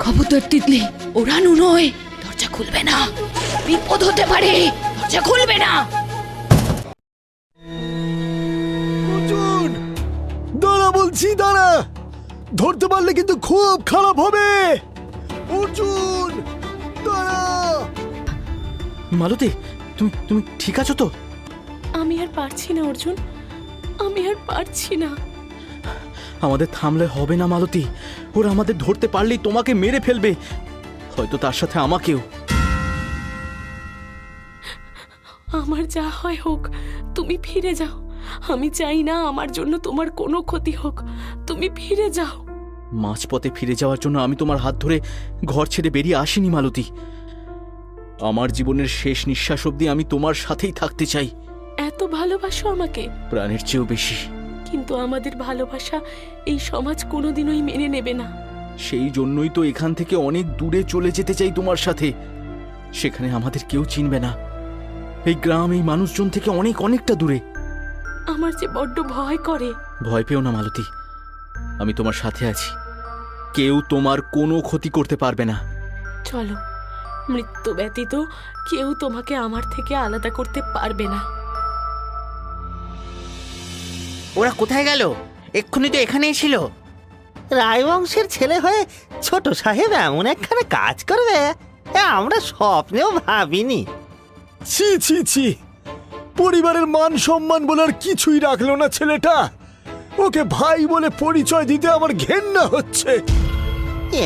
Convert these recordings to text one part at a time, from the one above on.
খবরদার তিতলি, ওড়ানো নয়, দরজা খুলবে না, বিপদ হতে পারে, দরজা খুলবে না। অর্জুন, দাঁড়া বলছি, দাঁড়া, ধরতে পারলে কিন্তু খুব খারাপ হবে। অর্জুন, দাঁড়া। মালতী, তুমি তুমি ঠিক আছো তো? আমি আর পারছি না অর্জুন, আমি আর পারছি না। আমাদের থামলে হবে না মালতী, ওরা আমাদের ধরতে পারলেই তোমাকে মেরে ফেলবে, হয়তো তার সাথে আমাকেও। আমার যা হয় হোক, তুমি ফিরে যাও। আমি চাই না আমার জন্য তোমার কোনো ক্ষতি হোক, তুমি ফিরে যাও। মাঝপথে ফিরে যাওয়ার জন্য আমি তোমার হাত ধরে ঘর ছেড়ে বেরিয়ে আসিনি মালতী। আমার জীবনের শেষ নিঃশ্বাস অবধি আমি তোমার সাথেই থাকতে চাই। এত ভালোবাসো আমাকে? প্রাণের চেয়েও বেশি। কিন্তু আমাদের ভালোবাসা এই সমাজ কোনোদিনই মেনে নেবে না। সেই জন্যই তো এখান থেকে অনেক দূরে চলে যেতে চাই তোমার সাথে। সেখানে আমাদের কেউ চিনবে না, এই গ্রাম এই মানুষজন থেকে অনেক অনেকটা দূরে। আমার যে বড্ড ভয় করে। ভয় পেও না মালতী, আমি তোমার সাথে আছি, কেউ তোমার কোনো ক্ষতি করতে পারবে না। চলো, মৃত্যু ব্যতীত কেউ তোমাকে আমার থেকে আলাদা করতে পারবে না। ওরা কোথায় গেল? এক্ষুনি তো এখানেই ছিল। রায়বংশের ছেলে হয়ে ছোট সাহেব এমন একখানে কাজ করবে আমরা স্বপ্নেও ভাবিনি। ছি ছি ছি, পরিবারের মান সম্মান বলে আর কিছুই রাখলো না ছেলেটা। ওকে ভাই বলে পরিচয় দিতে আমার ঘেন্না হচ্ছে।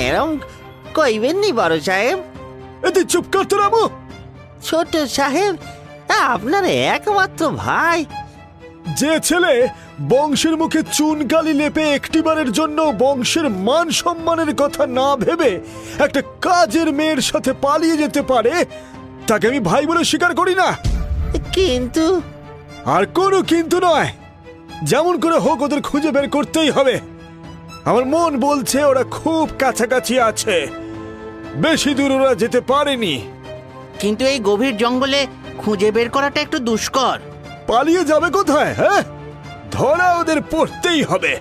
এরম কইবেননি বড় সাহেব। এতে চুপ কর তো রামু। ছোট সাহেব আপনার একমাত্র ভাই। যে ছেলে বংশের মুখে চুনকালি লেপে একটিবারের জন্য বংশের মান সম্মানের কথা না ভেবে একটা কাজের মেয়ের সাথে পালিয়ে যেতে পারে, তাকে আমি ভাই বলে স্বীকার করি না। কিন্তু আর কোনো কিন্তু নয়, যেমন করে হোক ওদের খুঁজে বের করতেই হবে। আমার মন বলছে ওরা খুব কাছাকাছি আছে, বেশি দূর ওরা যেতে পারেনি। কিন্তু এই গভীর জঙ্গলে খুঁজে বের করাটা একটু দুষ্কর। পালিয়ে যাবে কোথায়? হ্যাঁ, ধরা ওদের পড়তেই হবে।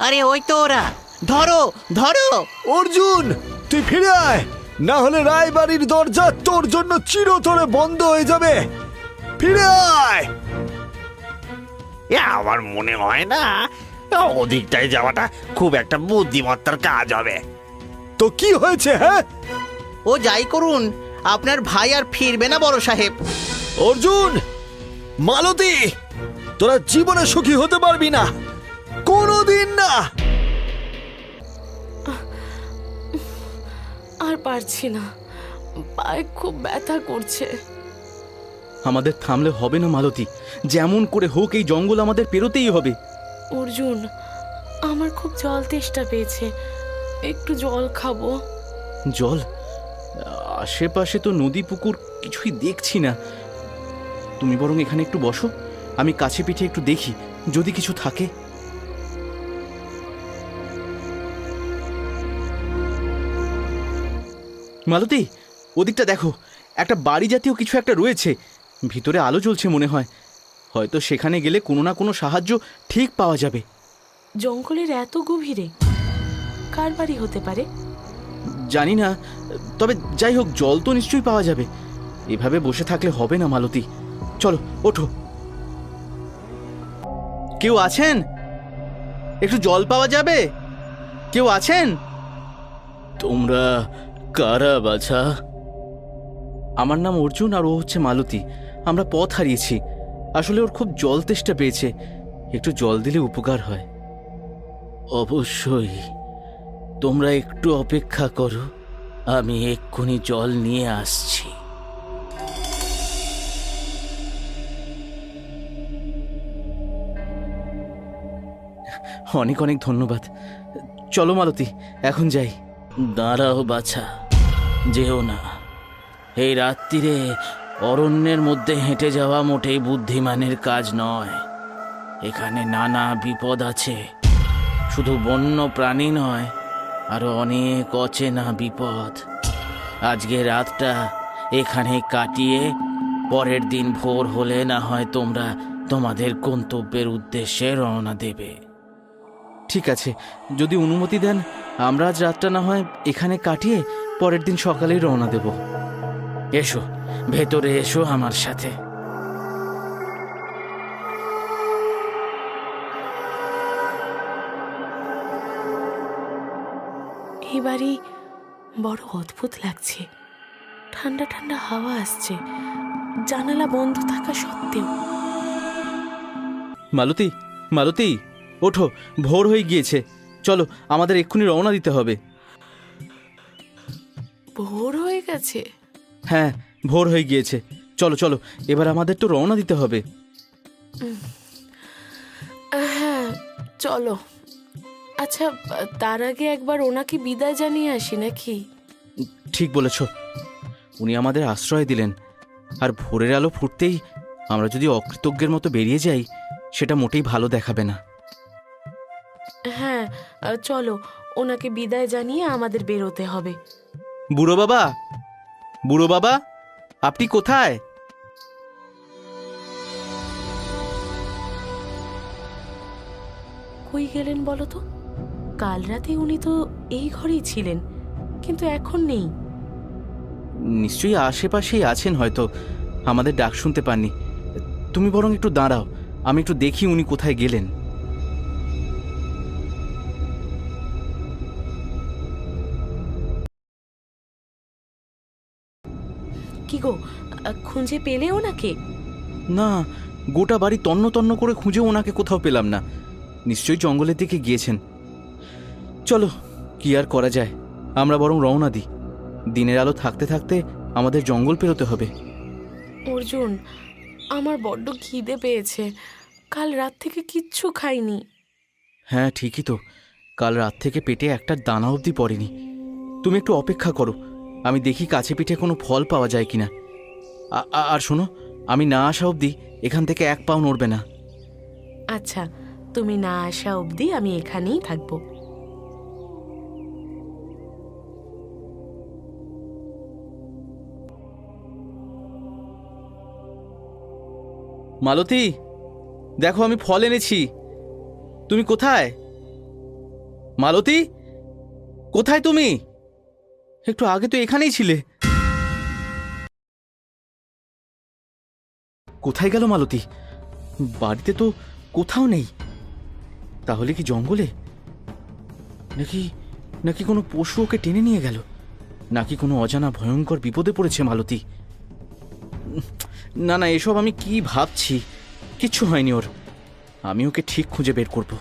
আরে ওই তো ওরা, ধরো ধরো। অর্জুন, তুই ফিরে আয়, না হলে রায়বাড়ির দরজা তোর জন্য চিরতরে বন্ধ হয়ে যাবে। ফিরে আয়। আমার মনে হয় না ওদিকটায় যাওয়াটা খুব একটা বুদ্ধিমত্তার কাজ হবে। তো কি হয়েছে? হ্যাঁ, ও যাই করুন, আপনার ভাই আর ফিরবে না বড় সাহেব। অর্জুন, মালতী, তোরা জীবনে সুখী হতে পারবি না, কোনোদিন না। আর পারছি না, পায়ে খুব ব্যথা করছে। আমাদের থামলে হবে না মালতী, যেমন করে হোক এই জঙ্গল আমাদের পেরোতেই হবে। অর্জুন, আমার খুব জল তেষ্টা পেয়েছে, একটু জল খাবো। জল? আশেপাশে তো নদী পুকুর কিছুই দেখছি না। তুমি বরং এখানে একটু বসো, আমি কাছে পিঠে একটু দেখি যদি কিছু থাকে। মালতী, ওদিকটা দেখো, একটা বাড়ি জাতীয় কিছু একটা রয়েছে, ভিতরে আলো জ্বলছে মনে হয়। হয়তো সেখানে গেলে কোনো না কোনো সাহায্য ঠিক পাওয়া যাবে। জঙ্গলের এত গভীরে কার বাড়ি হতে পারে? জানি না, তবে যাই হোক, জল তো নিশ্চয়ই পাওয়া যাবে। এভাবে বসে থাকলে হবে না মালতী, চলো ওঠো। কেউ আছেন? একটু জল পাওয়া যাবে? কেউ আছেন? তোমরা কারা বাছা? আমার নাম অর্জুন আর ও হচ্ছে মালতী। আমরা পথ হারিয়েছি, আসলে ওর খুব জল তেষ্টা পেয়েছে, একটু জল দিলে উপকার হয়। অবশ্যই, তোমরা একটু অপেক্ষা করো, আমি এক্ষুনি জল নিয়ে আসছি। অনেক অনেক ধন্যবাদ। চলো মালতী, এখন যাই। দাঁড়াও বাছা, যেও না। এই রাত্রিরে অরণ্যের মধ্যে হেঁটে যাওয়া মোটেই বুদ্ধিমানের কাজ নয়। এখানে নানা বিপদ আছে, শুধু বন্য প্রাণী নয়, আরো অনেক অচেনা বিপদ। আজকে রাতটা এখানে কাটিয়ে পরের দিন ভোর হলে না হয় তোমরা তোমাদের গন্তব্যের উদ্দেশ্যে রওনা দেবে। ঠিক আছে, যদি অনুমতি দেন আমরা আজ রাতটা না হয় এখানে কাটিয়ে পরের দিন সকালেই রওনা দেব। এসো, ভেতরে এসো আমার সাথে। এই বাড়ি বড় অদ্ভুত লাগছে। ঠান্ডা ঠান্ডা হাওয়া আসছে জানালা বন্ধ থাকা সত্ত্বেও। মালতী, মালতী, ওঠো, ভোর হয়ে গিয়েছে। চলো, আমাদের এক্ষুনি রওনা দিতে হবে। ভোর হয়ে গেছে? হ্যাঁ, ভোর হয়ে গিয়েছে। চলো চলো, এবার আমাদের তো রওনা দিতে হবে। হ্যাঁ চলো। আচ্ছা, তার আগে একবার ওনাকে বিদায় জানিয়ে আসি নাকি? ঠিক বলেছ, উনি আমাদের আশ্রয় দিলেন, আর ভোরের আলো ফুটতেই আমরা যদি অকৃতজ্ঞের মতো বেরিয়ে যাই সেটা মোটেই ভালো দেখাবে না। হ্যাঁ চলো, ওনাকে বিদায় জানিয়ে আমাদের বেরোতে হবে। বুড়ো বাবা, বুড়ো বাবা, আপনি কোথায়? কই গেলেন বলো তো? কাল রাতে উনি তো এই ঘরেই ছিলেন, কিন্তু এখন নেই। নিশ্চয়ই আশেপাশেই আছেন, হয়তো আমাদের ডাক শুনতে পাননি। তুমি বরং একটু দাঁড়াও, আমি একটু দেখি উনি কোথায় গেলেন। কি গো, খুঁজে পেলে ওনাকে? না, গোটা বাড়ি তন্ন তন্ন করে খুঁজেও ওনাকে কোথাও পেলাম না। নিশ্চয়ই জঙ্গলের দিকে গিয়েছেন। চলো, কি আর করা যায়, আমরা বরং রওনা দিই। দিনের আলো থাকতে থাকতে আমাদের জঙ্গল পেরোতে হবে। অর্জুন, আমার বড্ড খিদে পেয়েছে। কাল রাত থেকে কিচ্ছু খাইনি। হ্যাঁ ঠিকই তো, কাল রাত থেকে পেটে একটা দানা অবধি পড়েনি। তুমি একটু অপেক্ষা করো, আমি দেখি কাছে পিঠে কোনো ফল পাওয়া যায় কিনা। আর শোনো, আমি না আসা অবধি এখান থেকে এক পাও নড়বে না। আচ্ছা, তুমি না আসা অবধি আমি এখানেই থাকবো। মালতী, দেখো আমি ফল এনেছি। তুমি কোথায়? মালতী, কোথায় তুমি? একটু আগে তো এখানেই ছিলে। কোথায় গেল মালতী? বাড়িতে তো কোথাও নেই। তাহলে কি জঙ্গলে? নাকি নাকি কোনো পশু ওকে টেনে নিয়ে গেল? নাকি কোনো অজানা ভয়ঙ্কর বিপদে পড়েছে মালতী? না না, এসব আমি কি ভাবছি? কিচ্ছু হয়নি ওর। আমি ওকে ঠিক খুঁজে বের করব।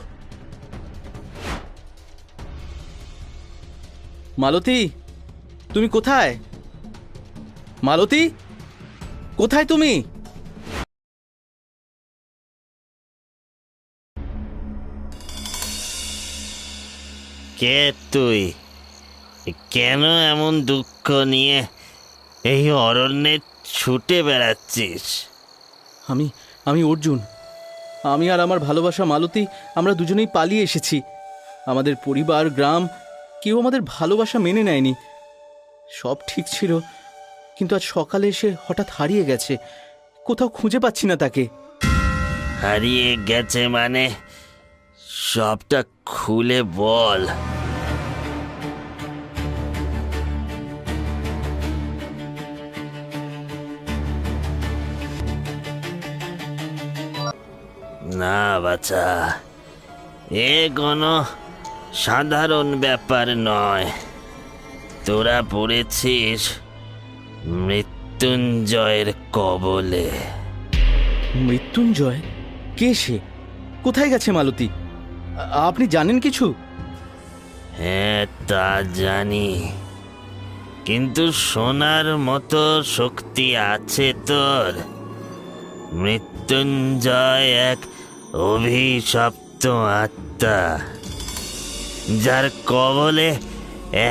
মালতী, তুমি কোথায়? মালতী, কোথায় তুমি? কে তুই? কেন এমন দুঃখ নিয়ে এই অরণ্যে ছুটে বেড়াচ্ছিস? আমি অর্জুন। আমি আর আমার ভালোবাসা মালতী, আমরা দুজনেই পালিয়ে এসেছি। আমাদের পরিবার, গ্রাম, কেউ আমাদের ভালোবাসা মেনে নেয়নি। সব ঠিক ছিল, কিন্তু আজ সকালে এসে হঠাৎ হারিয়ে গেছে। কোথাও খুঁজে পাচ্ছি না তাকে। হারিয়ে গেছে মানে? সবটা খুলে বল। না বাছা, এ কোনো সাধারণ ব্যাপার নয়। তোরা পড়েছিস মৃত্যুঞ্জয়ের কবলে। মৃত্যুঞ্জয়? কে সে? কোথায় গেছে মালতী? আপনি জানেন কিছু? হ্যাঁ, তা জানি, কিন্তু শোনার মতো শক্তি আছে তোর? মৃত্যুঞ্জয় এক অভিশপ্ত আত্মা, যার কবলে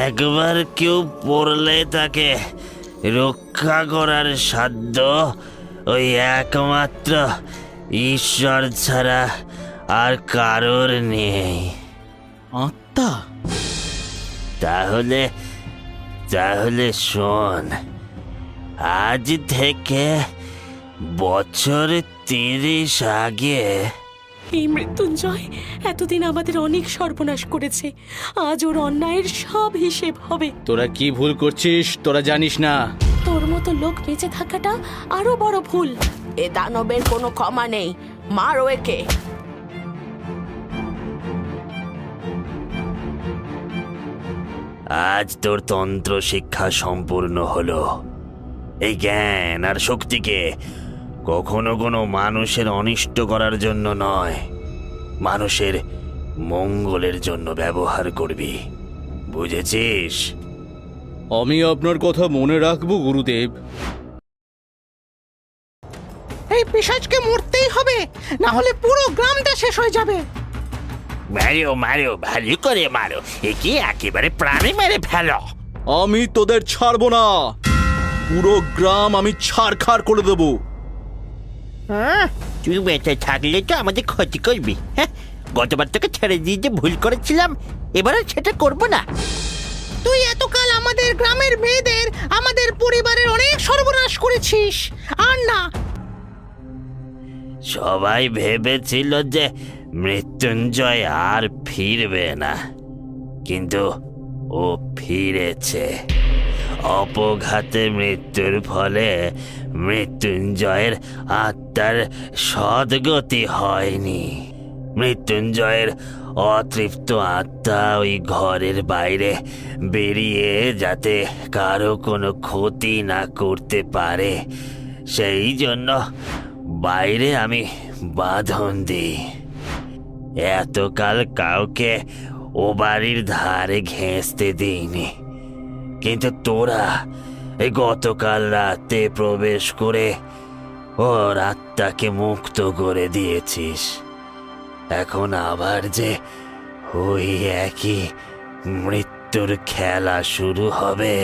একবার কেউ পড়লে তাকে রক্ষা করার সাধ্য ওই একমাত্র ঈশ্বর ছাড়া আর কারোর নেই। আত্মা? তাহলে শোন, আজ থেকে বছর 30 আগে। এই মৃত্যুঞ্জয় এতদিন আমাদের অনেক সর্বনাশ করেছে, আজ ওর অন্যায়ের সব হিসেব হবে। তোরা কি ভুল করছিস তোরা জানিস না? তোর মতো লোক বেঁচে থাকাটা আরো বড় ভুল। এ দানবের কোনো ক্ষমা নেই, মারো একে। আজ তোর তন্ত্র শিক্ষা সম্পূর্ণ হলো। এই জ্ঞান আর শক্তিকে কখনো কোনো মানুষের অনিষ্ট করার জন্য নয়, মানুষের মঙ্গলের জন্য ব্যবহার করবি, বুঝেছিস? আমি আপনার কথা মনে রাখবো গুরুদেব। এই পিশাচকে মরতেই হবে, না হলে পুরো গ্রামটা শেষ হয়ে যাবে। মারো মারো, ভালো করে মারো, একে একেবারে প্রাণে মেরে ফেলো। আমি তোদের ছাড়বো না, পুরো গ্রাম আমি ছাড়খাড় করে দেবো। তুই বেঁচে থাকলে তো আমাদের ক্ষতি করবি। হ্যাঁ, গতবার তোকে ছেড়ে দিয়ে যে ভুল করেছিলাম, এবারে সেটা করবো না। তুই এতকাল আমাদের গ্রামের মেয়েদের, আমাদের পরিবারের অনেক সর্বনাশ করেছিস, আর না। সবাই ভেবেছিল যে মৃত্যুঞ্জয় আর ফিরবে না, কিন্তু ও ফিরেছে। অপঘাতে মৃত্যুর ফলে মৃত্যুঞ্জয়ের আত্মার সদ্গতি হয়নি। মৃত্যুঞ্জয়ের অতৃপ্ত আত্মা ওই ঘরের বাইরে বেরিয়ে যাতে কারো কোনো ক্ষতি না করতে পারে, সেই জন্য বাইরে আমি বাঁধন দিই। এতকাল কাউকে ও বাড়ির ধারে ঘেঁষতে দিইনি, কিন্তু তোরা এই গতকাল রাতে প্রবেশ করে ওর আত্মাকে মুক্ত করে দিয়েছিস। এখন আবার যে ওই একই মৃত্যুর খেলা শুরু হবে,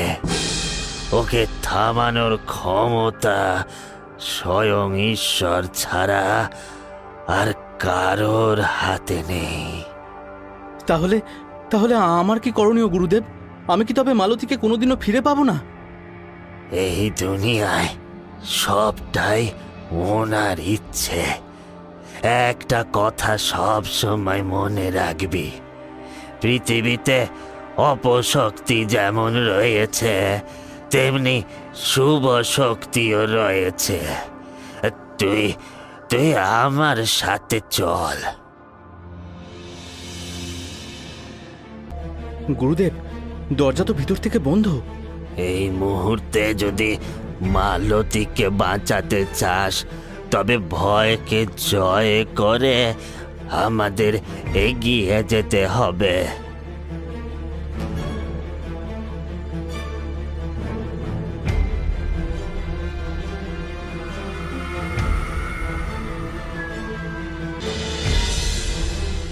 ওকে থামানোর ক্ষমতা স্বয়ং ঈশ্বর ছাড়া আর কারোর হাতে নেই। তাহলে তাহলে আমার কি করণীয় গুরুদেব? আমি কি তবে মালতীকে কোনোদিনও ফিরে পাবো না? এই দুনিয়ায় সবটাই ওনার ইচ্ছে। একটা কথা সব সময় মনে রাখবি, পৃথিবীতে অপশক্তি যেমন রয়েছে, তেমনি শুভ শক্তিও রয়েছে। তুই তুই আমার সাথে চল। গুরুদেব, দরজা তো ভিতর থেকে বন্ধ। এই মুহূর্তে যদি মালতীকে বাঁচাতে চাস, তবে ভয়কে জয় করে আমাদের এগিয়ে যেতে হবে।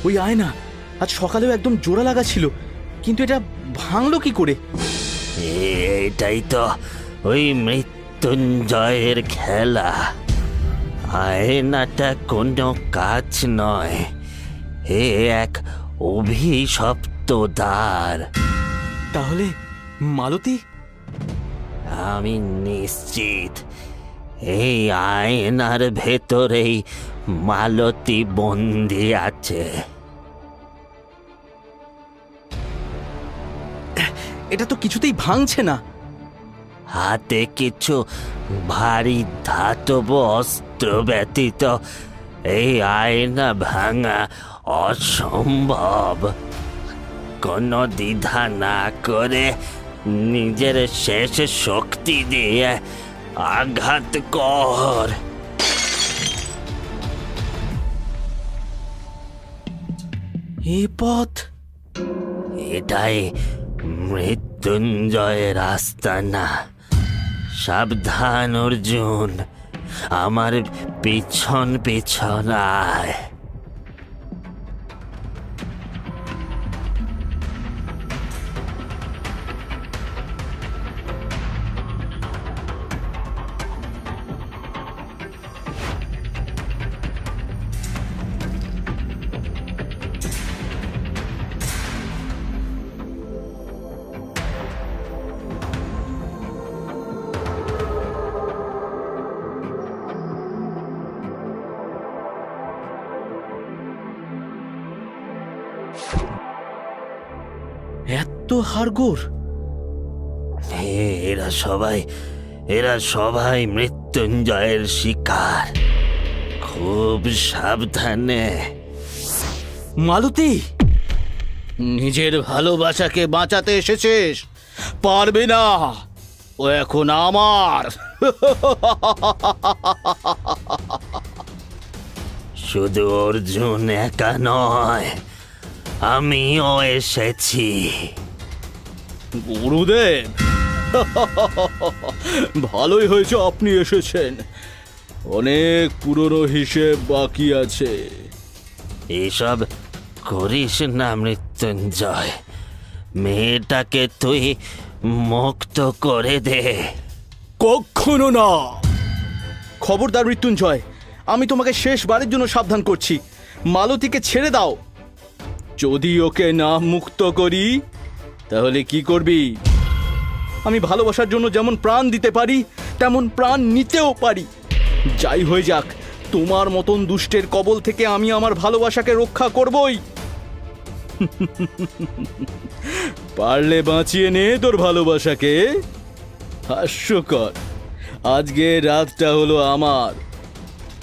ওই আয়না আজ সকালেও একদম জোড়া লাগা ছিল, কিন্তু এটা ভাঙলো কি করে? এটাই তো ওই মৃত্যুঞ্জয়ের খেলা। আয়নাটা কোনো কাজ নয়, এ এক অভিশপ্ত দ্বার। তাহলে মালতী? আমি নিশ্চিত এই আয়নার ভেতরেই মালতী বন্দি আছে। এটা তো কিছুতেই ভাঙছে না। হাতে কিছু ভারী ধাতব অস্ত্র ব্যতীত এই আয়না ভাঙা অসম্ভব। কোনো দ্বিধা না করে নিজের শেষ শক্তি দিয়ে আঘাত কর। এই পথ, এটাই মৃত্যুঞ্জয়ের আস্তানা। সাবধান অর্জুন, আমার পিছন পিছন আয়। এত হাড়গোড়! এরা সবাই মৃত্যুঞ্জয়ের শিকার। খুব সাবধানে। মালতী, নিজের ভালোবাসাকে বাঁচাতে এসেছিস, পারবে না। ও এখন আমার। শুধু অর্জুন একা নয়, আমিও এসেছি। গুরুদেব, ভালোই হয়েছে আপনি এসেছেন। অনেক পুরনো হিসেব বাকি আছে। এসব করিস না মৃত্যুঞ্জয়, মেয়েটাকে তুই মুক্ত করে দে। কখনো না। খবরদার মৃত্যুঞ্জয়, আমি তোমাকে শেষবারের জন্য সাবধান করছি, মালতীকে ছেড়ে দাও। যদি ওকে না মুক্ত করি তাহলে কি করবি? আমি ভালোবাসার জন্য যেমন প্রাণ দিতে পারি তেমন প্রাণ নিতেও পারি। যাই হয়ে যাক, তোমার মতন দুষ্টের কবল থেকে আমি আমার ভালোবাসাকে রক্ষা করবই। পারলে বাঁচিয়ে নে তোর ভালোবাসাকে। হাস্যকর, আজকে রাতটা হলো আমার,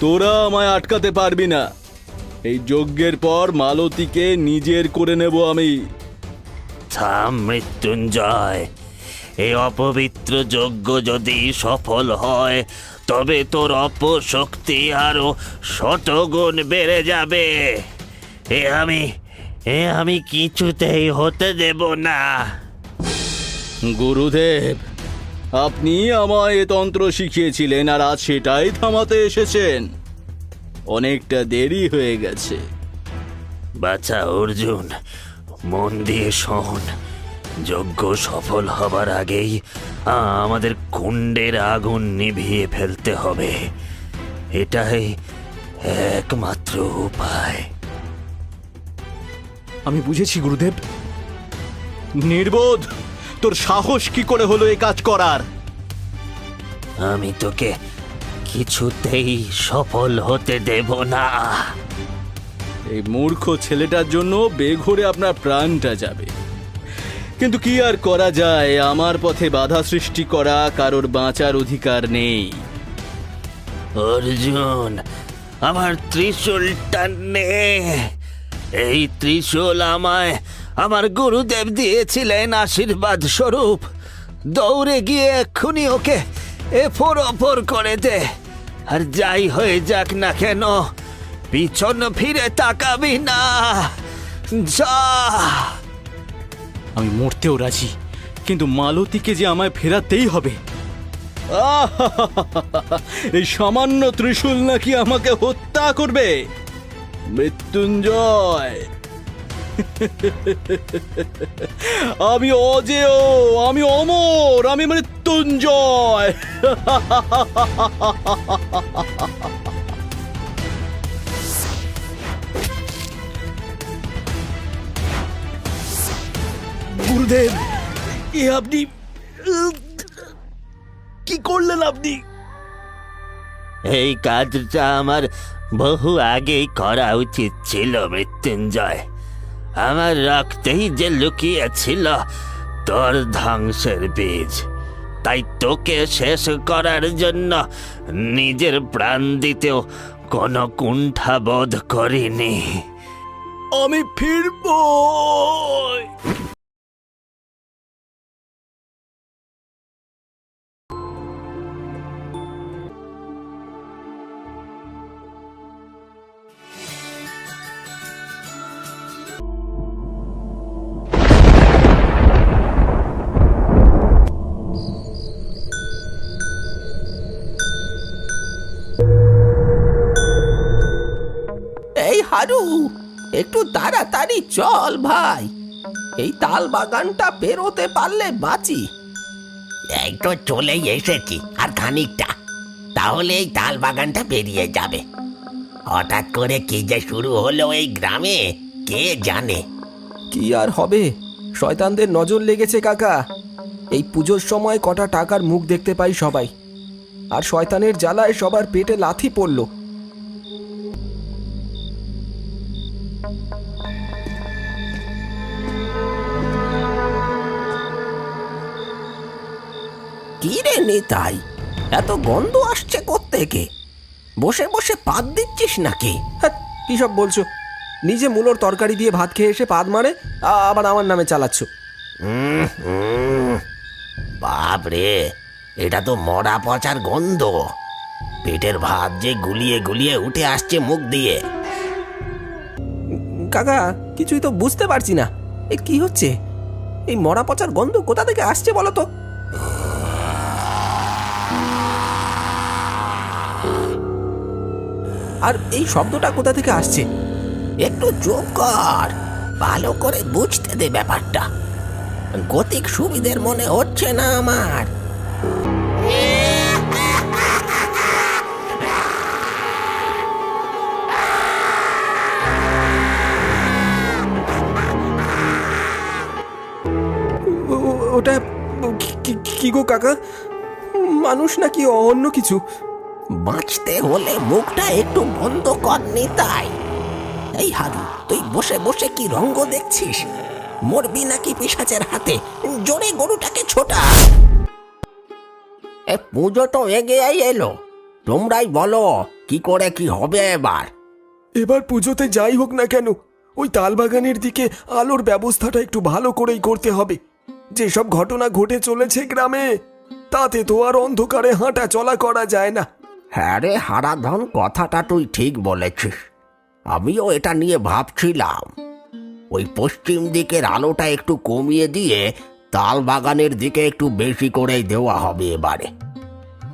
তোরা আমায় আটকাতে পারবি না। এই যজ্ঞের পর মালতীকে নিজের করে নেব আমি। থাম মৃত্যুঞ্জয়, এই অপবিত্র যজ্ঞ যদি সফল হয় তবে তোর অপশক্তি আরো শতগুণ বেড়ে যাবে। এ আমি কিছুতেই হতে দেব না। গুরুদেব, আপনি আমায় এ তন্ত্র শিখিয়েছিলেন আর আজ সেটাই থামাতে এসেছেন। অনেকটা দেরি হয়ে গেছে। বাচ্চা অর্জুন, মন দিয়ে শোন। যজ্ঞ সফল হবার আগেই আমাদের কুণ্ডের আগুন নিভিয়ে ফেলতে হবে। এটাই একমাত্র উপায়। আমি বুঝেছি গুরুদেব। নির্বোধ, তোর সাহস কি করে হলো এই কাজ করার? আমি তোকে কিছুতেই সফল হতে দেব না। এই মূর্খ ছেলেটার জন্য বেঘোরে আপনার প্রাণটা যাবে, কিন্তু কি আর করা যায়, আমার পথে বাধা সৃষ্টি করা কারোর বাঁচার অধিকার নেই। অর্জুন, আমার ত্রিশূলটা নে। এই ত্রিশূল আমায় আমার গুরুদেব দিয়েছিলেন আশীর্বাদ স্বরূপ। দৌড়ে গিয়ে এক্ষুনি ওকে এফোর ওপর করে দে। আর যাই হয়ে যাক না কেন, পিছন ফিরে তাকাবি না। যা। আমি মরতেও রাজি, কিন্তু মালতীকে যে আমায় ফেরাতেই হবে। এই সামান্য ত্রিশূল নাকি আমাকে হত্যা করবে? মৃত্যুঞ্জয়, আমি অজেয়, আমি অমর, আমি মৃত্যুঞ্জয়। গুরুদেব, এ আপনি কি করলেন? আপনি এই কাজটা আমার বহু আগেই করা উচিত ছিল মৃত্যুঞ্জয়। আমার রক্তেই যে লুকিয়ে ছিল তোর ধ্বংসের বীজ। তাই তোকে শেষ করার জন্য নিজের প্রাণ দিতেও কোনো কুণ্ঠা বোধ করিনি। আমি ফিরবো। এই হারু, একটু তাড়াতাড়ি চল ভাই, এই তাল বাগানটা পেরোতে পারলে বাঁচি। এই তো চলেই এসেছি, আর খানিকটা, তাহলে এই তাল বাগানটা পেরিয়ে যাবে। হঠাৎ করে কি যে শুরু হলো এই গ্রামে, কে জানে। কি আর হবে, শয়তানদের নজর লেগেছে কাকা। এই পুজোর সময় কটা টাকার মুখ দেখতে পাই সবাই, আর শয়তানের জ্বালায় সবার পেটে লাথি পড়ল। কি রে নিতাই, এত গন্ধ আসছে কোত্থেকে? বসে বসে পাত দিচ্ছিস নাকি? হ্যাঁ, কি সব বলছো? নিজে মূলোর তরকারি দিয়ে ভাত খেয়ে এসে পাদ মারে, আবার আমার নামে চালাচ্ছ। বাপ রে, এটা তো মরা পচার গন্ধ। পেটের ভাত যে গুলিয়ে গুলিয়ে উঠে আসছে মুখ দিয়ে। কাকা, কিছুই তো বুঝতে পারছি না, এ কি হচ্ছে? এই মরা পচার গন্ধ কোথা থেকে আসছে বলো তো? আর এই শব্দটা কোথা থেকে আসছে? একটু চুপ কর, ভালো করে বুঝতে দে ব্যাপারটা। গতিক সুবিধের মনে হচ্ছে না আমার। ওটা কি গো কাকা? মানুষ নাকি অন্য কিছু? বাঁচতে হলে মুখটা একটু বন্ধ কর নিতাই। এই হারু, তুই বসে বসে কি রঙ্গ দেখছিস? মরবি নাকি পিশাচের হাতে? জোরে গরুটাকে ছোটা। এ পুজো তো এগিয়েই এলো, তোমরাই বলো কি করে কি হবে এবার? এবার পুজোতে যাই হোক না কেন, ওই তালবাগানের দিকে আলোর ব্যবস্থাটা একটু ভালো করেই করতে হবে। যেসব ঘটনা ঘটে চলেছে গ্রামে, তাতে তো আর অন্ধকারে হাঁটা চলা করা যায় না। হ্যাঁ রে হারাধন, কথাটা তুই ঠিক বলেছিস। আমিও এটা নিয়ে ভাবছিলাম। ওই পশ্চিম দিকের আলোটা একটু কমিয়ে দিয়ে তাল বাগানের দিকে একটু বেশি করেই দেওয়া হবে এবারে।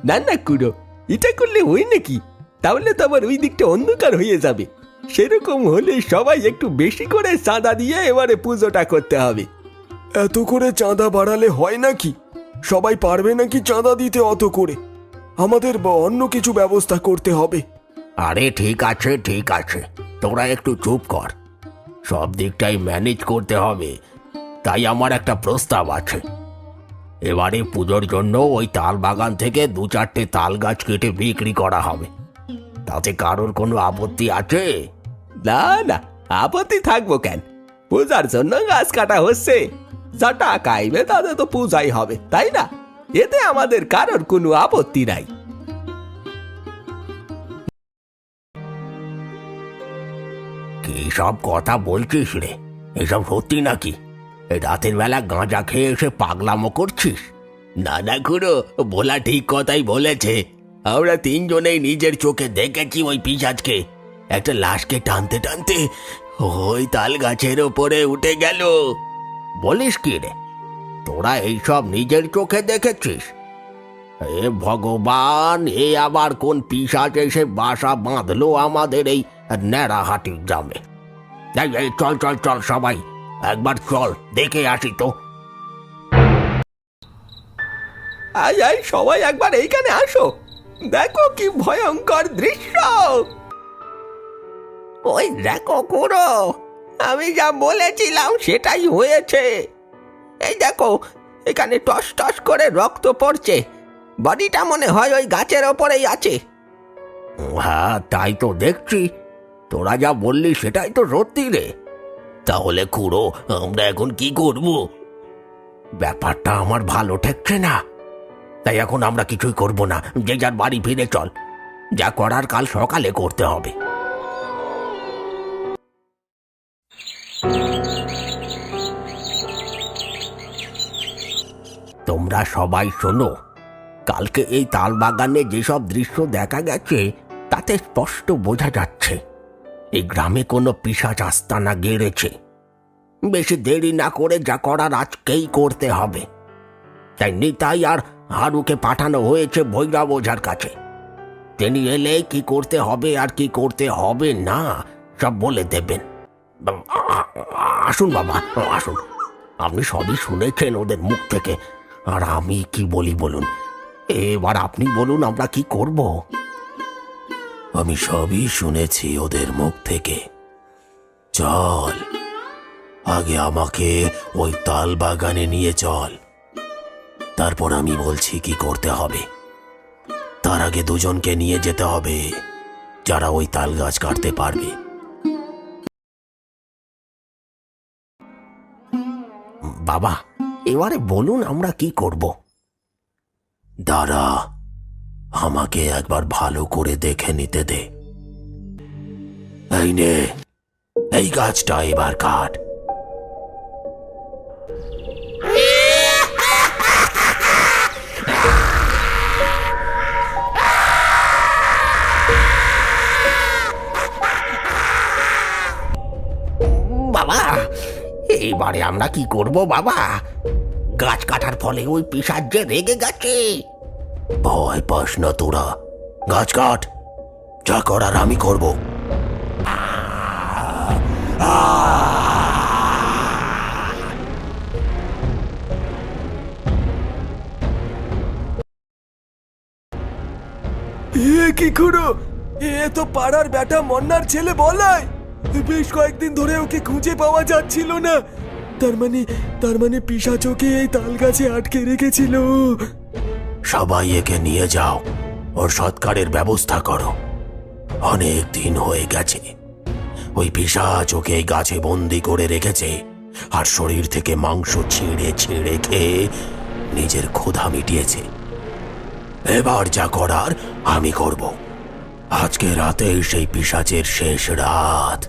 না না কুড়ো, এটা করলে হয় নাকি? তাহলে তো আবার ওই দিকটা অন্ধকার হয়ে যাবে। সেরকম হলে সবাই একটু বেশি করে চাঁদা দিয়ে এবারে পুজোটা করতে হবে। এত করে চাঁদা বাড়ালে হয় নাকি? সবাই পারবে নাকি চাঁদা দিতে অত করে? আমাদের অন্য কিছু ব্যবস্থা করতে হবে। আরে ঠিক আছে ঠিক আছে, তোরা একটু চুপ কর। সব দিকটাই ম্যানেজ করতে হবে। তাই আমার একটা প্রস্তাব আছে। এবারে পুজোর জন্য ওই তাল বাগান থেকে 2-4টে তাল গাছ কেটে বিক্রি করা হবে। তাতে কারোর কোনো আপত্তি আছে? না না, আপত্তি থাকবো কেন? পূজার জন্য গাছ কাটা হচ্ছে, যা টাকা আইবে তাতে তো পূজাই হবে, তাই না? এতে আমাদের কারোর কোনো আপত্তি নাই। কি সব কথা বলছিস রে? এসব সত্যি নাকি? এই রাতের বেলা গাঁজা খেয়ে এসে পাগলামো করছিস? না না খুড়ো, ভোলা ঠিক কথাই বলেছে। আমরা 3 জনেই নিজের চোখে দেখেছি ওই পিশাচকে একটা লাশকে টানতে টানতে ওই তাল গাছের ওপরে উঠে গেল। বলিস কি রে, তোরা এইসব নিজের চোখে দেখেছিস? এ ভগবান, এ আবার কোন পিশাচ এসে বাসা বাঁধলো আমাদের এই ন্যাড়াহাটির গ্রামে? এই চল চল চল, সবাই একবার চল, দেখে আসি তো। আয় আয়, সবাই একবার এইখানে আসো, দেখো কি ভয়ঙ্কর দৃশ্য। ওই দেখো খুড়ো, আমি যা বলেছিলাম সেটাই হয়েছে। এই দেখো, এখানে টস টস করে রক্ত পড়ছে। বডিটা মনে হয় ওই গাছের ওপরেই আছে। হ্যাঁ, তাই তো দেখছি। তোরা যা বললি সেটাই তো সত্যি রে। তাহলে খুড়ো, আমরা এখন কি করব? ব্যাপারটা আমার ভালো ঠেকছে না। তাই এখন আমরা কিছুই করব না, যে যার বাড়ি ফিরে চল। যা করার কাল সকালে করতে হবে। তোমরা সবাই শোনো, কালকে এই তাল বাগানে যেসব দৃশ্য দেখা গেছে তাতে স্পষ্ট বোঝা যাচ্ছে এই গ্রামে কোনো পিশাচ আস্তানা গেড়েছে। বেশি দেরি না করে যা করার আজকেই করতে হবে। তাই নিতাই আর হারুকে পাঠানো হয়েছে ভৈরব ওঝার কাছে। তিনি এলে কি করতে হবে আর কি করতে হবে না সব বলে দেবেন। আসুন বাবা, আসুন। আপনি সবই শুনেছেন ওদের মুখ থেকে, আর আমি কি বলি বলুন? এবার আপনি বলুন, আমরা কি করব? আমি সবই শুনেছি ওদের মুখ থেকে। চল, আগে আমাকে ওই তাল বাগানে নিয়ে চল, তারপর আমি বলছি কি করতে হবে। তার আগে 2 জনকে নিয়ে যেতে হবে যারা ওই তাল গাছ কাটতে পারবে। বাবা, এবারে বলুন আমরা কি করব? দাঁড়া, আমাকে একবার ভালো করে দেখে নিতে দে। এই নে, এই গাছটা এবার কাট। বাবা, এইবারে আমরা কি করব বাবা? গাছ কাটার ফলে ওই পিশাচ যে রেগে গেছে। ভয় পাস না তোরা, গাছ কাট, যা করার আমি করব। এ কি খুড়ো, এ তো পাড়ার বেটা মন্নার ছেলে বলাই। বেশ কয়েকদিন ধরে ওকে খুঁজে পাওয়া যাচ্ছিল না। তার মানে পিশাচ ওকে এই তাল গাছে আটকে রেখেছিল। সবাই একে নিয়ে যাও, ওর সৎকারের ব্যবস্থা করো। অনেক দিন হয়ে গেছে ওই পিশাচ ওকে এই গাছে বন্দি করে রেখেছে, আর শরীর থেকে মাংস ছিঁড়ে ছিঁড়ে খেয়ে নিজের ক্ষুধা মিটিয়েছে। এবার যা করার আমি করব। আজকে রাতে সেই পিশাচের শেষ রাত।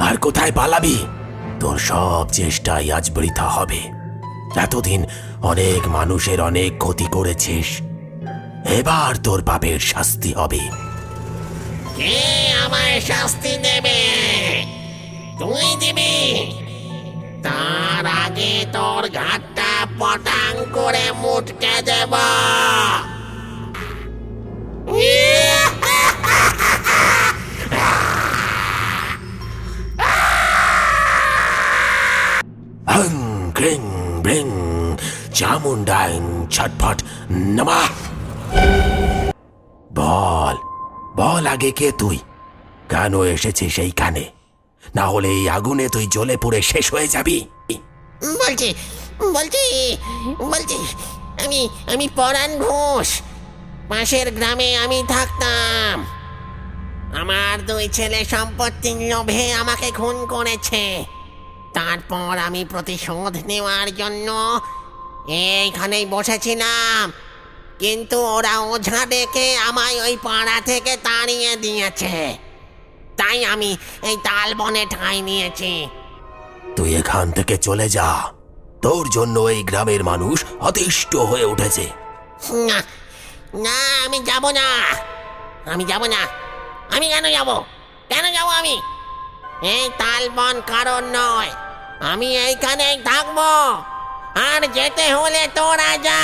আর কোথায় পালাবি? তোর সব চেষ্টাই আজ বৃথা হবে। এতদিন অনেক মানুষের অনেক ক্ষতি করেছিস, এবার তোর পাপের শাস্তি হবে। কে আমায় শাস্তি দেবে? তুই দিবি? তার আগে তোর ঘাটটা পটাং করে মুটকে দেব। হং ক্রিং ব্রিং চামুন্ডাইন ছটফট নমঃ। বল বল আগে কে তুই? কেন এসেছিস এইখানে? না হলে এই আগুনে তুই জ্বলে পুড়ে শেষ হয়ে যাবি। বলছি বলছি বলছি আমি পরাণ ঘোষ। পাশের গ্রামে আমি থাকতাম। আমার দুই ছেলে সম্পত্তির লোভে আমাকে খুন করেছে। তারপর আমি প্রতিশোধ নেওয়ার জন্য এইখানেই বসেছিলাম, কিন্তু ওরা ওঝা ডেকে আমায় ওই পাড়া থেকে তাড়িয়ে দিয়েছে। তাই আমি এই তালবনে ঠাঁই নিয়েছি। তুই এখান থেকে চলে যা, তোর জন্য এই গ্রামের মানুষ অতিষ্ঠ হয়ে উঠেছে। না না, আমি যাব না, আমি যাব না। আমি কেন যাব? কেন যাব আমি? এই তালবন কারণ নয়, আমি এইখানেই থাকবো। আর যেতে হলে তোরা যা।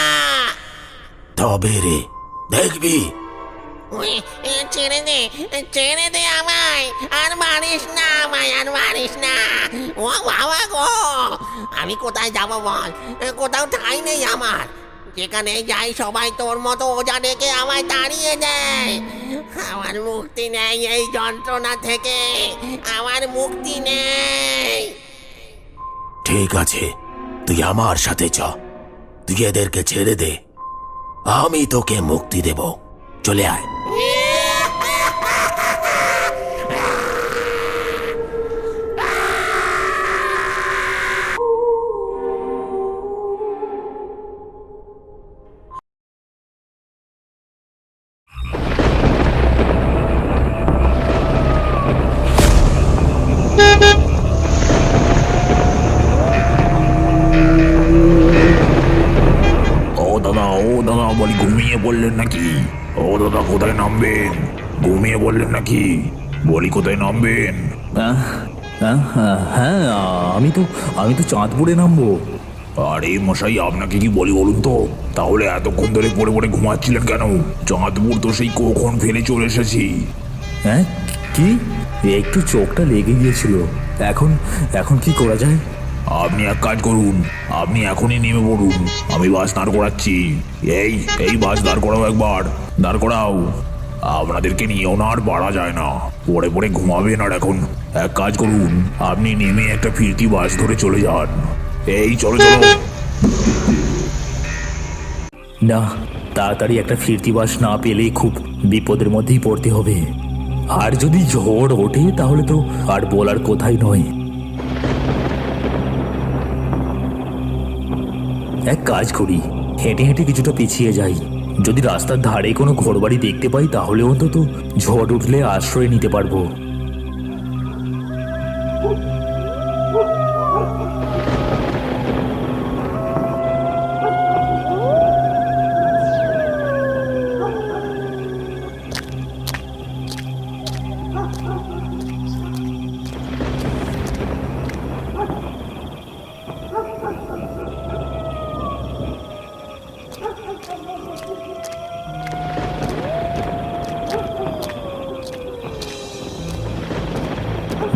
তবে রে দেখবি। ছেড়ে দে আমায়, আর মারিস না আমায়, আর মারিস না। ও বাবা গো, আমি কোথায় যাব বল? কোথাও ঠাঁই নেই আমার। যেখানে যাই সবাই তোর মতো ওজা ডেকে আমায় তাড়িয়ে দেয়। আমার মুক্তি নেই এই যন্ত্রণা থেকে, আমার মুক্তি নেই। ঠিক আছে, তুই আমার সাথে চ। তুই এদেরকে ছেড়ে দে, আমি তোকে মুক্তি দেব। চলে আয়। ও দাদা বলি ঘুমিয়ে পড়লেন নাকি? ও নামবেন? ঘুমিয়ে বললেন নাকি? বলি কোথায় নামবেন? হ্যাঁ, আমি তো চাঁদপুরে নামবো। আরে মশাই, আপনাকে কি বলি বলুন তো? তাহলে এতক্ষণ ধরে পড়ে পড়ে ঘুমাচ্ছিলেন কেন? চাঁদপুর তো সেই কখন ফেলে চলে এসেছি। হ্যাঁ, কি? একটু চোখটা লেগে গিয়েছিল। এখন কি করা যায়? আপনি এক কাজ করুন, আপনি এখনই নেমে পড়ুন, আমি বাস দাঁড় করাচ্ছি। এই বাস দাঁড় করাও, একবার দাঁড় করাও। আপনাদেরকে নিয়েও না আর পারা যায় না, পড়ে পড়ে ঘুমাবেন। আর এখন এক কাজ করুন, আপনি নেমে একটা ফিরতি বাস ধরে চলে যান। এই চলো চলো। না, তাড়াতাড়ি একটা ফিরতি বাস না পেলে খুব বিপদের মধ্যেই পড়তে হবে। আর যদি ঝড় ওঠে তাহলে তো আর বলার কথাই নয়। এক কাজ করি, হেঁটে হেঁটে কিছুটা পিছিয়ে যাই। যদি রাস্তার ধারে কোনো ঘরবাড়ি দেখতে পাই তাহলে অন্তত ঝড় উঠলে আশ্রয় নিতে পারবো।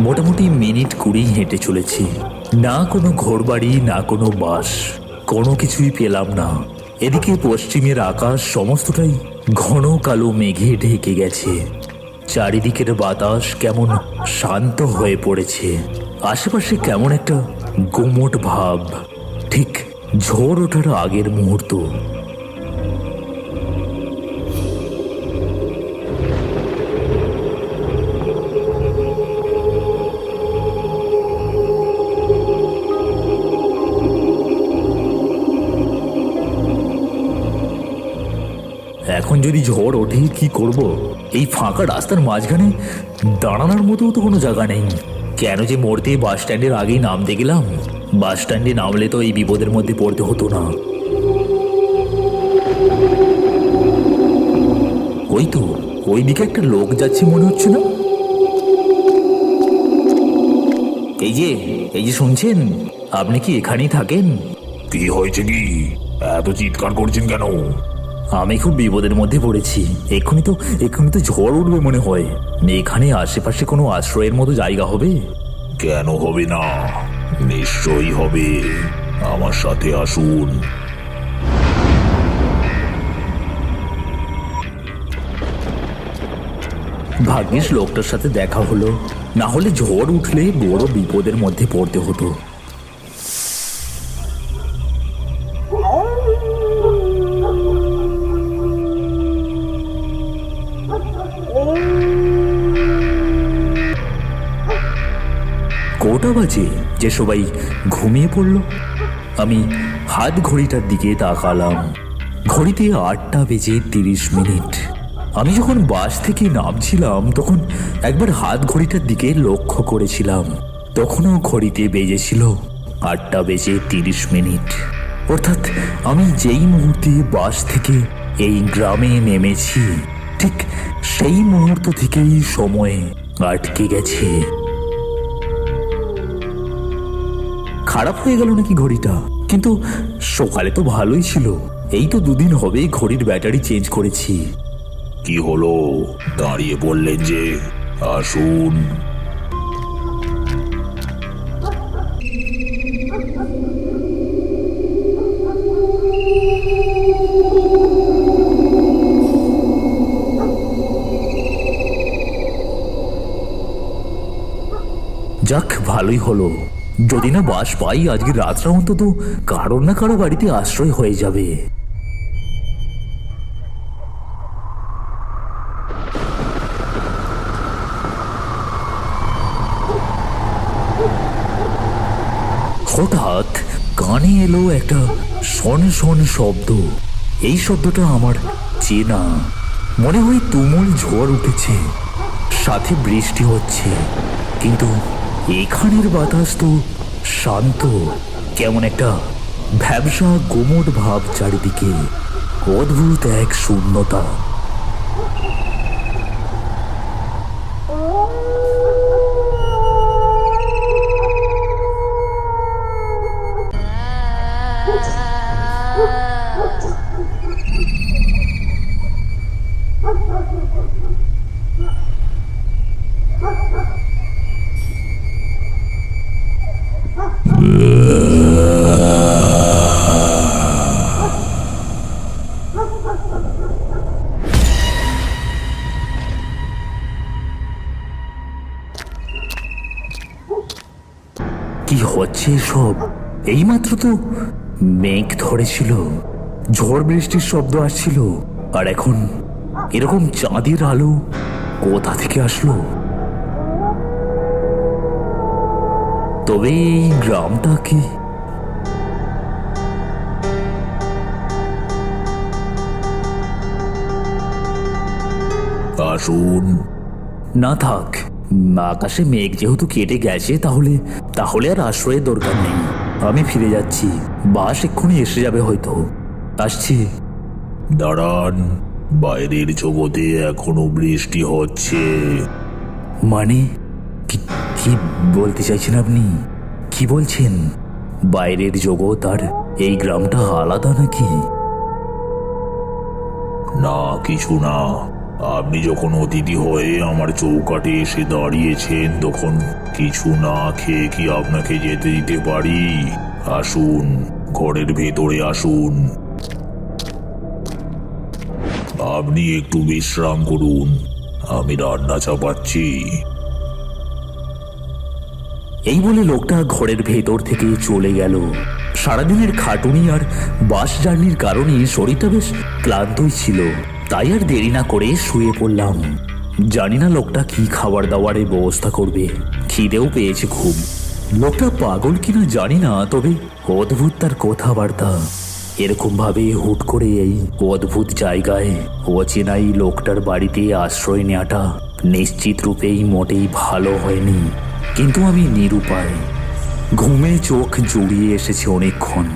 মোটামুটি মিনিট 20 হেঁটে চলেছি। না কোনো ঘরবাড়ি, না কোনো বাস, কোনো কিছুই পেলাম না। এদিকে পশ্চিমের আকাশ সমস্তটাই ঘন কালো মেঘে ঢেকে গেছে। চারিদিকের বাতাস কেমন শান্ত হয়ে পড়েছে। আশেপাশে কেমন একটা গুমোট ভাব, ঠিক ঝড় ওঠার আগের মুহূর্ত। এখন যদি ঝড় ওঠে কি করব? এই ফাঁকা রাস্তার মাঝখানে দাঁড়ানোর মতো তো কোনো জায়গা নেই। কেন যে মরতে বাস স্ট্যান্ডের আগেই নামতে গেলাম? বাস স্ট্যান্ডে নামলে তো এই বিপদের মধ্যে পড়তে হতো না। ওই তো, ওই দিকে একটা লোক যাচ্ছে মনে হচ্ছে না? এই যে শুনছেন, আপনি কি এখানেই থাকেন? কি হয়েছে কি? এত চিৎকার করছেন কেন? আমি খুব বিপদের মধ্যে পড়েছি। এক্ষুনি তো ঝড় উঠবে মনে হয়। এখানে আশেপাশে কোনো আশ্রয়ের মতো জায়গা হবে? কেন হবে না? নিশ্চয়ই হবে, আমার সাথে আসুন। ভাগ্যিস লোকটার সাথে দেখা হলো, না হলে ঝড় উঠলে বড় বিপদের মধ্যে পড়তে হতো। কটা বাজে যে সবাই ঘুমিয়ে পড়ল? আমি হাত ঘড়িটার দিকে তাকালাম। ঘড়িতে 8টা বেজে 30 মিনিট। আমি যখন বাস থেকে নামছিলাম তখন একবার হাত ঘড়িটার দিকে লক্ষ্য করেছিলাম। তখনও ঘড়িতে বেজেছিল 8টা বেজে 30 মিনিট। অর্থাৎ আমি যেই মুহূর্তে বাস থেকে এই গ্রামে নেমেছি ঠিক সেই মুহূর্ত থেকেই সময় আটকে গেছে। খারাপ হয়ে গেল নাকি ঘড়িটা? কিন্তু সকালে তো ভালোই ছিল। এই তো 2 দিন হবে ঘড়ির ব্যাটারি চেঞ্জ করেছি। কি হলো, দাঁড়িয়ে বললেন যে? আসুন। যাক, ভালোই হলো। যদি না বাস পাই, আজকে রাতটা অন্তত কারোর না কারো বাড়িতে আশ্রয় হয়ে যাবে। হঠাৎ কানে এলো একটা শন শন শব্দ। এই শব্দটা আমার চেনা। মনে হয় তুমুল ঝড় উঠেছে, সাথে বৃষ্টি হচ্ছে। কিন্তু এখানের বাতাস তো শান্ত, কেমন একটা ভ্যাবসা গুমোট ভাব চারিদিকে। অদ্ভুত এক শূন্যতা। কি হচ্ছে সব? এইমাত্র তো মেঘ ধরেছিল, ঝড় বৃষ্টির শব্দ আসছিল, আর এখন এরকম চাঁদের আলো কোথা থেকে আসলো? তবে এই গ্রামটা কি? আসুন। না থাক, আকাশে মেঘ যেহেতু কেটে গেছে তাহলে আর আশ্রয়ের দরকার নেই। আমি ফিরে যাচ্ছি, বাস এক্ষুনি এসে যাবে হয়তো। আসছি। দাঁড়ান, বাইরের জগতে এখনো বৃষ্টি হচ্ছে। মানে কি বলতে চাইছেন আপনি? কি বলছেন? বাইরের জগৎ আর এই গ্রামটা আলাদা নাকি? না, কিছু না। আপনি যখন অতিথি হয়ে আমার চৌকাঠে এসে দাঁড়িয়েছেন, তখন কিছু না খেয়ে কি আপনাকে যেতে দিতে পারি? আসুন, ঘরের ভেতরে আসুন। আপনি একটু বিশ্রাম করুন, আমি রান্না চাপাচ্ছি। এই বলে লোকটা ঘরের ভেতর থেকে চলে গেল। সারাদিনের খাটুনি আর বাস জার্নির কারণে শরীরটা বেশ ক্লান্তই ছিল, তাই আর দেরি না করে শুয়ে পড়লাম। জানি না লোকটা কি খাবার দাবারের ব্যবস্থা করবে, খিদেও পেয়েছে খুব। লোকটা পাগল কিনা জানি না, তবে অদ্ভুত তার কথাবার্তা। এরকম ভাবে হুট করে এই অদ্ভুত জায়গায় অচেনাই লোকটার বাড়িতে আশ্রয় নেওয়াটা নিশ্চিত রূপেই মোটেই ভালো হয়নি। কিন্তু আমি নিরুপায়। ঘুমে চোখ জুড়িয়ে এসেছে অনেকক্ষণ।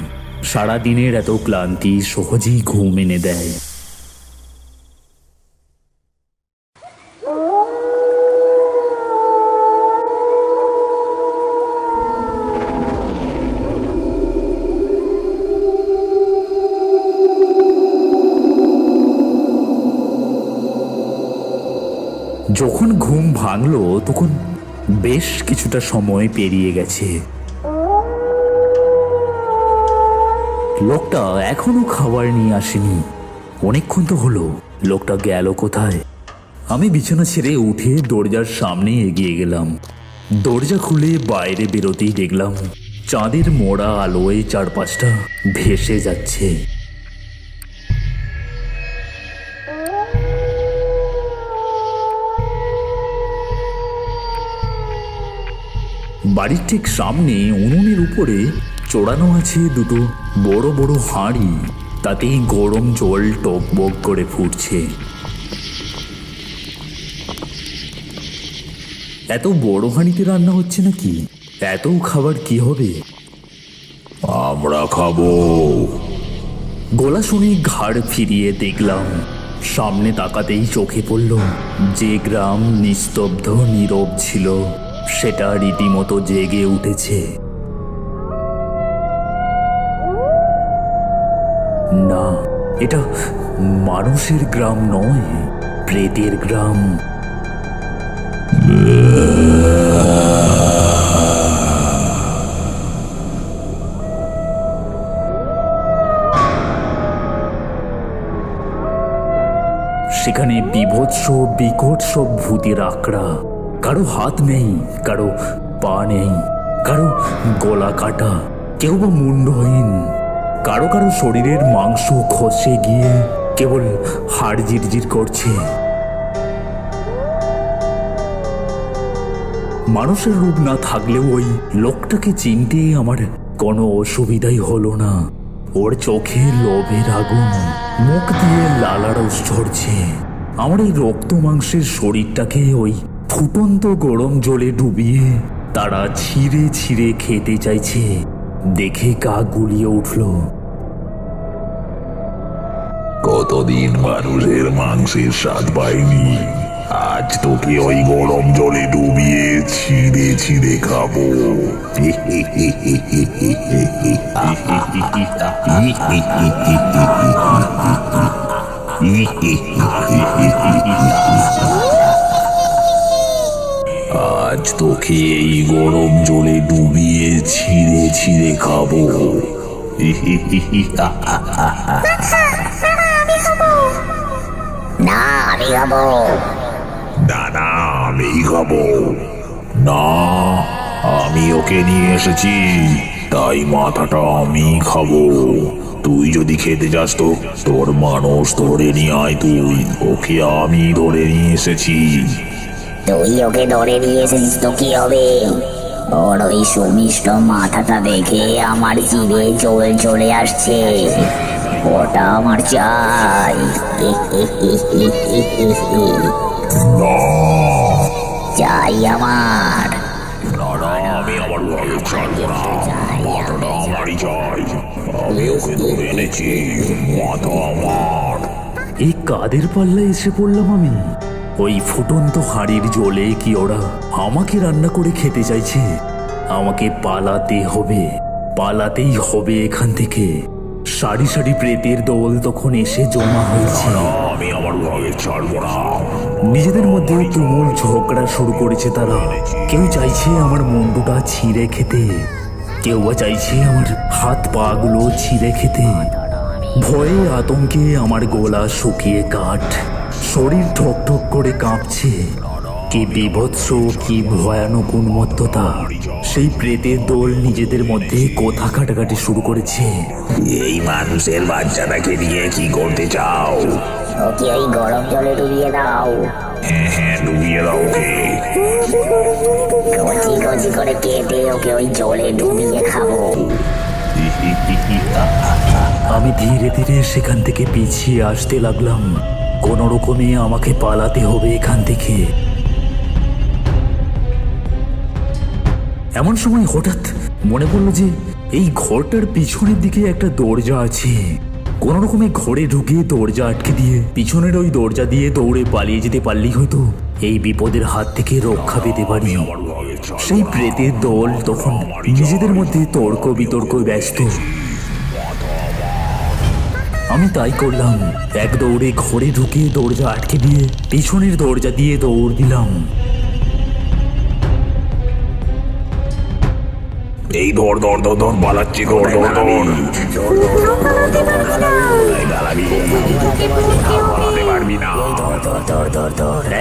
সারাদিনের এত ক্লান্তি সহজেই ঘুম এনে দেয়। যখন ঘুম ভাঙলো তখন বেশ কিছুটা সময় পেরিয়ে গেছে। লোকটা এখনো খাবার নিয়ে আসেনি। অনেকক্ষণ তো হলো, লোকটা গেল কোথায়? আমি বিছানা ছেড়ে উঠে দরজার সামনে এগিয়ে গেলাম। দরজা খুলে বাইরে বেরোতেই দেখলাম চাঁদের মোড়া আলোয় চারপাশটা ভেসে যাচ্ছে। বাড়ির ঠিক সামনে উনুনের উপরে চড়ানো আছে দুটো বড় বড় হাঁড়ি, তাতেই গরম জল টকবক করে ফুটছে। এত বড় হাঁড়িতে রান্না হচ্ছে নাকি? এত খাবার কি হবে? আমরা খাবো। গলা শুনে ঘাড় ফিরিয়ে দেখলাম, সামনে তাকাতেই চোখে পড়ল যে গ্রাম নিস্তব্ধ নীরব ছিল সেটা রীতিমতো জেগে উঠেছে। না, এটা মানুষের গ্রাম নয়, প্রেতের গ্রাম। সেখানে বিভৎস বিকট সব ভূতের আঁকড়া। কারো হাত নেই, কারো পা নেই, কারো গলা কাটা, কেউ বা মুন্ডহীন। কারো কারো শরীরের মাংস খসে গিয়ে কেবল হাড় জিরজির করছে। মানুষের রূপ না থাকলেও ওই লোকটাকে চিনতে আমার কোনো অসুবিধাই হলো না। ওর চোখে লোভের আগুন, মুখ দিয়ে লালারস ঝরছে। আমার এই রক্ত মাংসের শরীরটাকে ওই ফুটন্ত গরম জলে ডুবিয়ে তারা ছিঁড়ে ছিঁড়ে খেতে চাইছে। দেখে গা গুলিয়ে উঠল। কতদিন মানুষের মাংসের স্বাদ পাইনি, আজ তোকে ওই গরম জলে ডুবিয়ে ছিঁড়ে ছিঁড়ে খাবো। আজ তোকে এই গরম জলে ডুবিয়ে ছিঁড়ে ছিঁড়ে খাবো। না, আমি খাবো। না না, আমি খাবো। না, আমি ওকে নিয়ে এসেছি, তাই মাথাটা আমি খাবো। তুই যদি খেতে যাস তো তোর মানুষ ধরে নিয়ে আয়, তুই ওকে আমি ধরে নিয়ে এসেছি। তুই ওকে ধরে নিয়ে এসেছিস তো কি হবে? ওর ওই সুমিষ্ট মাথাটা দেখে আমার জিভে জল চলে আসছে, ওটা আমার চাই। চাই আমার। আমি আমার ভাগে ছাড়বো না, মাথাটা আমারই চাই। আমি ওকে ধরে এনেছি, মাথা আমার। এই কাদের পাল্লায় এসে পড়লাম আমি? ওই ফুটন্ত হাড়ির জলে কি ওরা আমাকে রান্না করে খেতে চাইছে? আমাকে পালাতে হবে, পালাতেই হবে এখান থেকে। সারি সারি প্রেতের দল তখন এসে জমা হয়েছে। আমি আমার ভাগে ছাড়বো না। নিজেদের মধ্যে তুমুল ঝগড়া শুরু করেছে তারা। কেউ চাইছে আমার মুন্ডুটা ছিঁড়ে খেতে, কেউ বা চাইছে আমার হাত পা গুলো ছিঁড়ে খেতে। ভয়ে আতঙ্কে আমার গলা শুকিয়ে কাঠ, শরীর ঠক ঠক করে কাঁপছে। কি বিভৎস, কি ভয়ানক উন্মত্ততা! সেই প্রেতের দল নিজেদের মধ্যে কথা কাটাকাটি শুরু করেছে। এই মানুষের বাচ্চাটাকে নিয়ে কি করতে চাও? ওকে ওই গরম জলে ডুবিয়ে দাও। হ্যাঁ হ্যাঁ, ডুবিয়ে দাও ওকে। কচি কচি করে কেটে ওকে ওই জলে ডুবিয়ে খাবো। আমি ধীরে ধীরে সেখান থেকে পিছিয়ে আসতে লাগলাম। কোন রকমে আমাকে পালাতে হবে এখান থেকে। এমন সময় হঠাৎ মনে পড়লো যে এই ঘরটার পিছনের দিকে একটা দরজা আছে। কোন রকমে ঘরে ঢুকে দরজা আটকে দিয়ে পিছনের ওই দরজা দিয়ে দৌড়ে পালিয়ে যেতে পারলেই হয়তো এই বিপদের হাত থেকে রক্ষা পেতে পারি। সেই প্রেতের দল তখন নিজেদের মধ্যে তর্ক বিতর্ক ব্যস্ত। আমি তাই করলাম, এক দৌড়ে ঘরে ঢুকে দরজা আটকে দিয়ে পিছনের দরজা দিয়ে দৌড় দিলাম। এই ধর ধর ধর ধর, পালাচ্ছি, ধর ধর ধর। পালাতে পারবি না।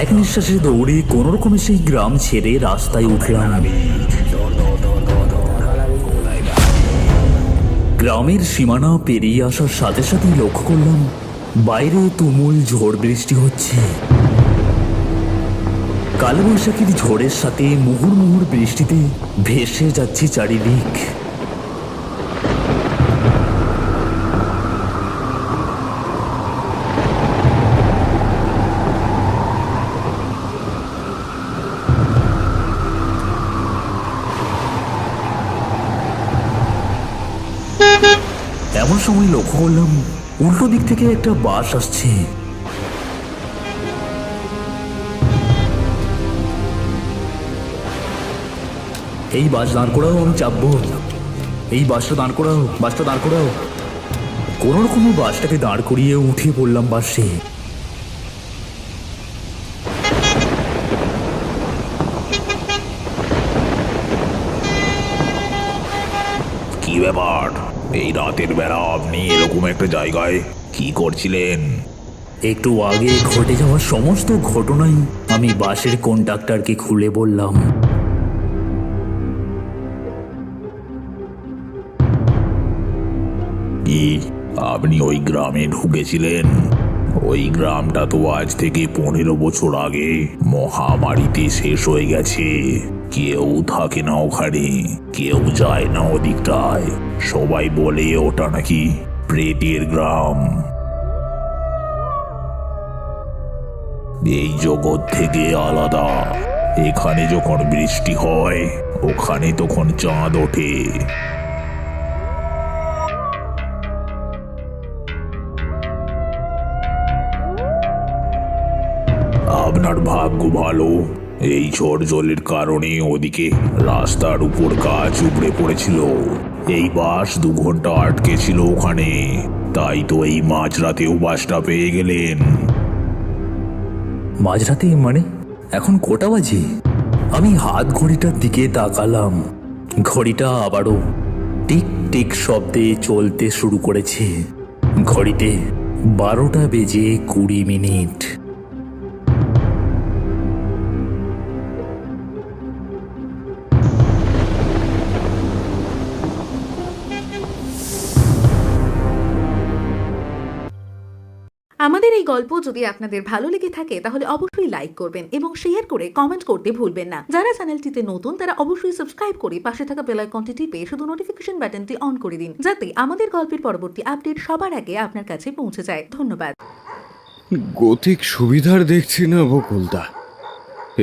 এক নিঃশ্বাসে দৌড়ে কোন রকমে সেই গ্রাম ছেড়ে রাস্তায় উঠলাম। গ্রামের সীমানা পেরিয়ে আসার সাথে সাথে লক্ষ্য করলাম বাইরে তুমুল ঝড় বৃষ্টি হচ্ছে। কালবৈশাখীর ঝড়ের সাথে মুহুর মুহুর বৃষ্টিতে ভেসে যাচ্ছে চারিদিক। এমন সময় লক্ষ্য করলাম উল্টো দিক থেকে একটা বাস আসছে। এই বাস দাঁড় করাও, আমি চাপবো। এই বাসটা দাঁড় করাও, বাসটা দাঁড় করাও। কোন রকমে বাসটাকে দাঁড় করিয়ে উঠে পড়লাম বাসে। কি ব্যাপার? এই রাতের বেলা আপনি এরকম একটা জায়গায় কি করছিলেন? একটু আগে ঘটে যাওয়া সমস্ত ঘটনাই আমি বাসের কন্ডাক্টরকে খুলে বললাম। কি আপনি ওই গ্রামে ঢুকেছিলেন? ওই গ্রামটা তো আজ থেকে 15 বছর আগে মহামারীতে শেষ হয়ে গেছে। কেউ থাকে না ওখানে, কেউ যায় না ওদিকটায়। সবাই বলে ওটা নাকি প্রেতের গ্রাম। এই জগৎ থেকে আলাদা। এখানে যখন বৃষ্টি হয় ওখানে তখন চাঁদ ওঠে। আপনার ভাগ্য ভালো, এই ঝড় জলের কারণে ওদিকে রাস্তার উপর গাছ উপড়ে পড়েছিল। এই বাস 2 ঘন্টা আটকে ছিল ওখানে, তাই তো এই মাঝরাতেও বাসটা পেয়ে গেলেন। মাঝরাতে মানে এখন কটা বাজে? আমি হাত ঘড়িটার দিকে তাকালাম। ঘড়িটা আবারও টিক টিক শব্দে চলতে শুরু করেছে। ঘড়িতে 12টা বেজে 20 মিনিট। আমাদের এই গল্প যদি আপনাদের ভালো লেগে থাকে তাহলে অবশ্যই লাইক করবেন এবং শেয়ার করে কমেন্ট করতে ভুলবেন না। যারা চ্যানেলটিতে নতুন তারা অবশ্যই সাবস্ক্রাইব করে পাশে থাকা বেল আইকনটি টিপে শুধু নোটিফিকেশন বাটনটি অন করে দিন, যাতে আমাদের গল্পের পরবর্তী আপডেট সবার আগে আপনার কাছে পৌঁছে যায়। ধন্যবাদ। গতিক সুবিধার দেখছি না বকুলদা।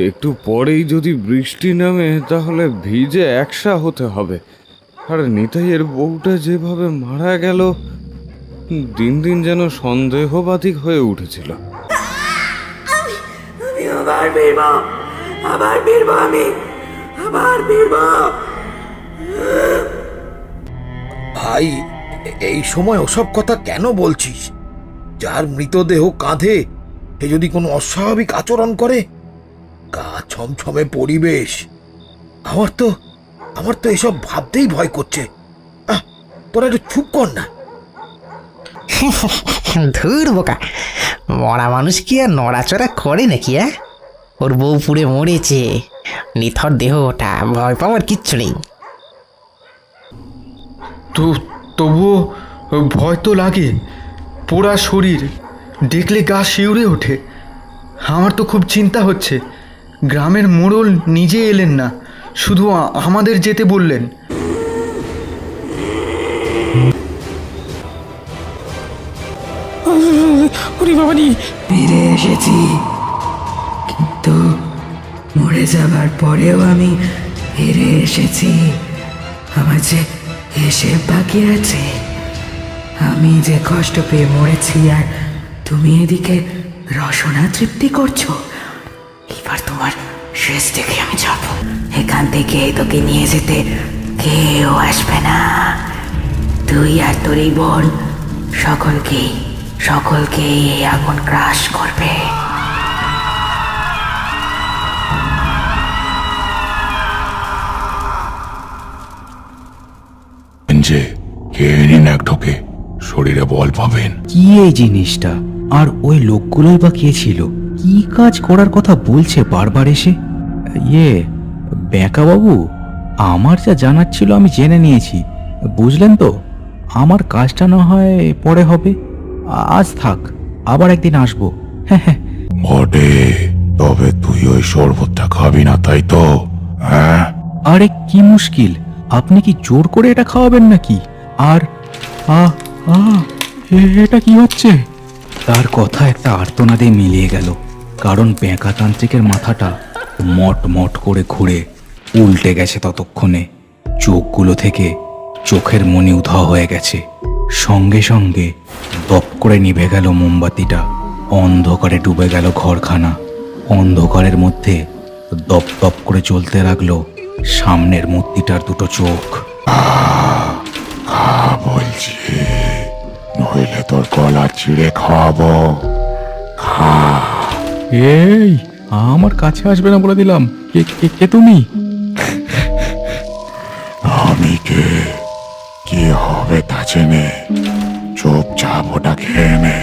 একটু পরেই যদি বৃষ্টি নামে তাহলে ভিজে একসা হতে হবে। আর নিতাইয়ের বউটা যেভাবে মারা গেল, দিন দিন যেন সন্দেহবাতিক হয়ে উঠেছিল। ভাই, এই সময় ওসব কথা কেন বলছিস? যার মৃতদেহ কাঁধে সে যদি কোনো অস্বাভাবিক আচরণ করে, গা ছমছমে পরিবেশ, আমার তো এসব ভাবতেই ভয় করছে। তোরা একটু চুপ কর না। ধুর বোকা, মরা মানুষ কি আর নড়াচড়া করে নাকি? ওর বউ পুড়ে মরেছে, নিথর দেহ ওটা, ভয় পাওয়ার কিচ্ছু নেই। তবুও ভয় তো লাগে। পোড়া শরীর দেখলে গা শিউরে ওঠে। আমার তো খুব চিন্তা হচ্ছে। গ্রামের মোড়ল নিজে এলেন না, শুধু আমাদের যেতে বললেন। ফিরে এসেছি, কিন্তু মরে যাবার পরেও আমি ফিরে এসেছি। আমার যে হিসেব বাকি আছে। আমি যে কষ্ট পেয়ে মরেছি আর তুমি এদিকে রসনা তৃপ্তি করছো। এবার তোমার শেষ দেখে আমি যাব। এখান থেকে তোকে নিয়ে যেতে কেউ আসবে না। তুই আর তোর এই বোন সকলকে এই আগুন গ্রাস করবে। যে খেয়ে নিন এক ঢোকে, শরীরে বল পাবেন। কি এই জিনিসটা? আর ওই লোকগুলোই বা কে ছিল? কি কাজ করার কথা বলছে বারবার এসে? বেঁকা বাবু, আমার যা জানার ছিল আমি জেনে নিয়েছি, বুঝলেন তো? আমার কাজটা না হয় পরে হবে, আজ থাক, আবার একদিন আসবো। হ্যাঁ। বটে, তবে তুই ওই শরবতটা খাবি না, তাই তো? হ্যাঁ। আরে কি মুশকিল, আপনি কি জোর করে এটা খাওয়াবেন নাকি? আর এটা কি হচ্ছে? তার কথা একটা আর্তনাদে মিলিয়ে গেল, কারণ বেঁকাতান্ত্রিকের মাথাটা মট মট করে ঘুরে উল্টে গেছে। ততক্ষণে চোখগুলো থেকে চোখের মনি উধাও হয়ে গেছে। সঙ্গে সঙ্গে দপ করে নিভে গেল মোমবাতিটা। অন্ধকারে ডুবে গেল ঘরখানা। অন্ধকারের মধ্যে দপ দপ করে চলতে লাগলো সামনের মূর্তিটার দুটো চোখ। বলছি, নইলে তোর গলা চিড়ে খাওয়াবো। এই, আমার কাছে আসবে না বলে দিলাম। কে তুমি? আমি কি হবে তা জেনে চুপচাপ ওটা খেয়ে নে।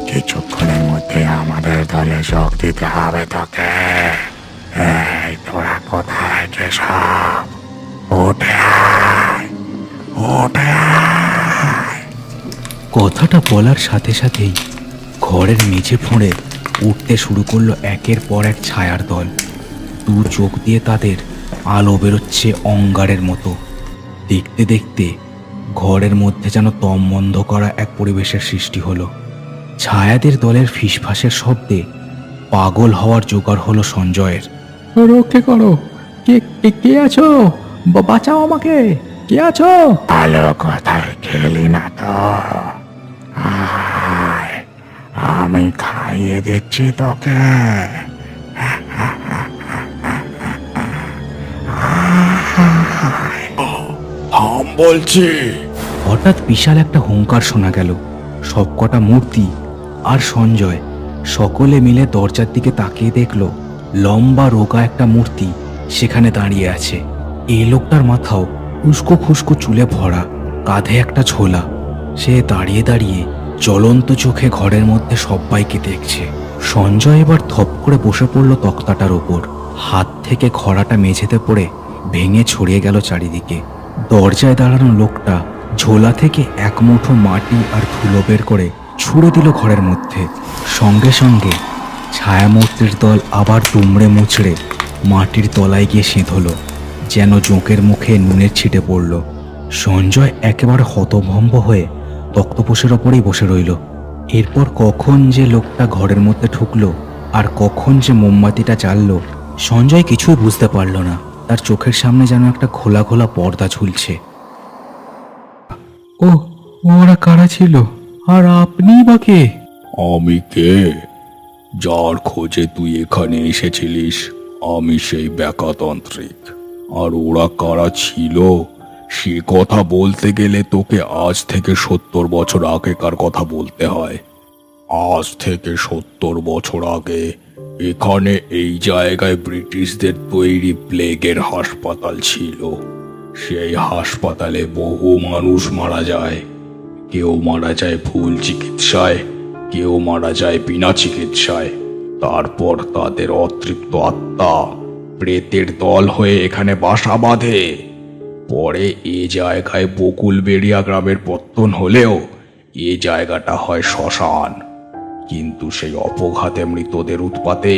কিছুক্ষণের মধ্যে আমাদের দলে যোগ দিতে হবে তোকে। এই, তোরা কোথায় সব? ওঠে আয়। কথাটা বলার সাথে সাথেই ঘরের মেঝে ফোঁড়ে উঠতে শুরু করলো একের পর এক ছায়ার দল। দু চোখ দিয়ে তাদের আলো বেরোচ্ছে অঙ্গারের মতো। দেখতে দেখতে ঘরের মধ্যে যেন দম বন্ধ করা এক পরিবেশের সৃষ্টি হলো। ছায়াদের দলের ফিসফাসের শব্দে পাগল হওয়ার জোগাড় হলো সঞ্জয়ের। রক্ষে করো, কে আছো? বাঁচাও আমাকে, কে আছো? ভালো কথায় খেলি না তো, আমি খাইয়ে দিচ্ছি তোকে। বলছি। হঠাৎ বিশাল একটা হুঙ্কার শোনা গেল। সবকটা মূর্তি আর সঞ্জয় সকলে মিলে দরজার দিকে তাকিয়ে দেখলো লম্বা রোগা একটা মূর্তি সেখানে দাঁড়িয়ে আছে। এই লোকটার মাথাও উস্কো খুস্কো চুলে ভরা, কাঁধে একটা ঝোলা। সে দাঁড়িয়ে দাঁড়িয়ে জ্বলন্ত চোখে ঘরের মধ্যে সবাইকে দেখছে। সঞ্জয় এবার থপ করে বসে পড়ল তক্তাটার ওপর। হাত থেকে খড়াটা মেঝেতে পড়ে ভেঙে ছড়িয়ে গেল চারিদিকে। দরজায় দাঁড়ানো লোকটা ঝোলা থেকে এক মুঠো মাটি আর ধুলো বের করে ছুড়ে দিল ঘরের মধ্যে। সঙ্গে সঙ্গে ছায়ামূর্তির দল আবার দুমড়ে মুচড়ে মাটির তলায় গিয়ে সেঁধল, যেন জোঁকের মুখে নুনের ছিটে পড়ল। সঞ্জয় একেবারে হতভম্ব হয়ে তক্তপোষের ওপরেই বসে রইল। এরপর কখন যে লোকটা ঘরের মধ্যে ঢুকলো আর কখন যে মোমবাতিটা জ্বাললো, সঞ্জয় কিছুই বুঝতে পারল না। তার চোখের সামনে যেন একটা খোলা খোলা পর্দা ঝুলছে। ও, ওরা কারা ছিল? আর আপনি বা কে? আমি কে? যার খোঁজে তুই এখানে এসেছিলিস, আমি সেই ব্যাকাতান্ত্রিক। আর ওরা কারা ছিল সে কথা বলতে গেলে তোকে আজ থেকে 70 বছর আগেকার কথা বলতে হয়। আজ থেকে 70 বছর আগে এখানে এই জায়গায় ব্রিটিশদের তৈরি প্লেগের হাসপাতাল ছিল। সেই হাসপাতালে বহু মানুষ মারা যায়। কেউ মারা যায় ভুল চিকিৎসায়, কেউ মারা যায় বিনা চিকিৎসায়। তারপর তাদের অতৃপ্ত আত্মা প্রেতের দল হয়ে এখানে বাসা বাঁধে। পরে এ জায়গায় বকুলবেড়িয়া গ্রামের পত্তন হলেও এ জায়গাটা হয় শ্মশান। কিন্তু সেই অপঘাতে মৃতদের উৎপাতে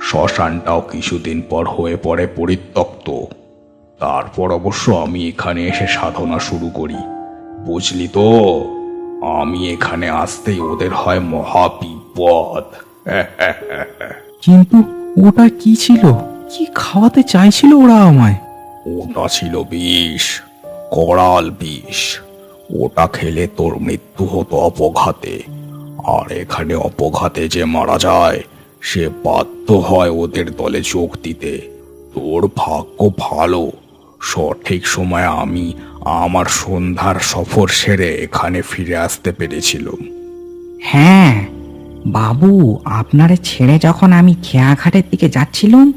শ্মশানটাও কিছুদিন পর হয়ে পড়ে পরিত্যক্ত। তারপর অবশ্য আমি এখানে এসে সাধনা শুরু করি। বুঝলি তো, আমি এখানে আসতেই ওদের হয় মহা বিপদ। কিন্তু ওটা কি ছিল? কি খাওয়াতে চাইছিল ওরা আমায়? ওটা ছিল বিষ, করাল বিষ। ওটা খেলে তোর মৃত্যু হতো অপঘাতে। আর এখানে অপঘাতে যে মারা যায় সে বাধ্য হয় ওদের দলে যোগ দিতে। তোর ভাগ্য ভালো, সঠিক সময়ে আমি আমার সন্ধ্যার সফর সেরে এখানে ফিরে আসতে পেরেছিলাম। হ্যাঁ বাবু, আপনারে ছেড়ে যখন আমি খেয়াঘাটের দিকে যাচ্ছিলাম,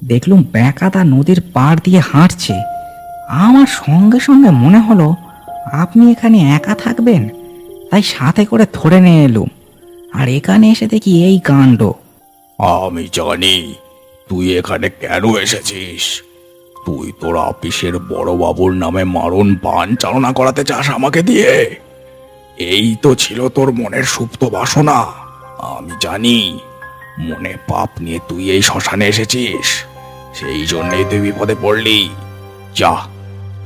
দেখলুম বেকাদা নদীর পাড় দিয়ে হাঁটছে। আমার সঙ্গে সঙ্গে মনে হলো আপনি এখানে একা থাকবেন, তাই সাথে করে ধরে নিয়ে এলুম। আর এখানে এসে দেখি এই কাণ্ড। আমি জানি তুই এখানে কেন এসেছিস। তুই তোর আপিসের বড় বাবুর নামে মারণ বান চালনা করাতে চাস আমাকে দিয়ে। এই তো ছিল তোর মনের সুপ্ত বাসনা। আমি জানি মনে পাপ নিয়ে তুই এই শ্মশানে এসেছিস, সেই জন্যই তুই বিপদে পড়লি। যা,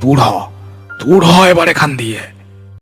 দূর হ এবার এখান দিয়ে।